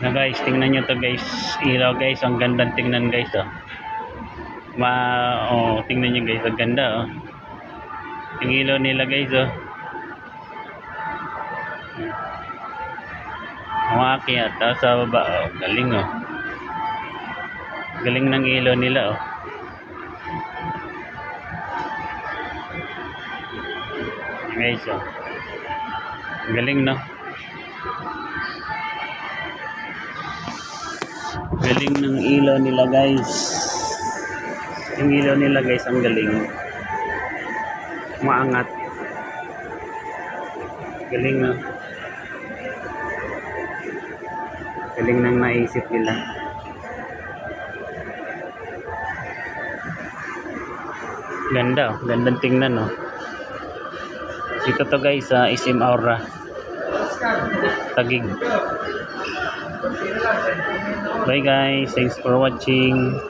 Na guys, tingnan nyo to guys. Ilaw guys, ang ganda tingnan guys oh. Tingnan nyo guys, ang ganda oh. Yung ilaw nila guys oh. Umakyat sa baba oh. Galing oh. Galing ng ilaw nila oh. Guys oh. Galing no. Galing ng ilaw nila guys. Yung ilaw nila guys ang galing. Maangat. Galing no. Galing nang naisip nila. Ganda oh. Gandang tingnan no. Dito to guys sa SM Aura Taguig. Bye guys, thanks for watching.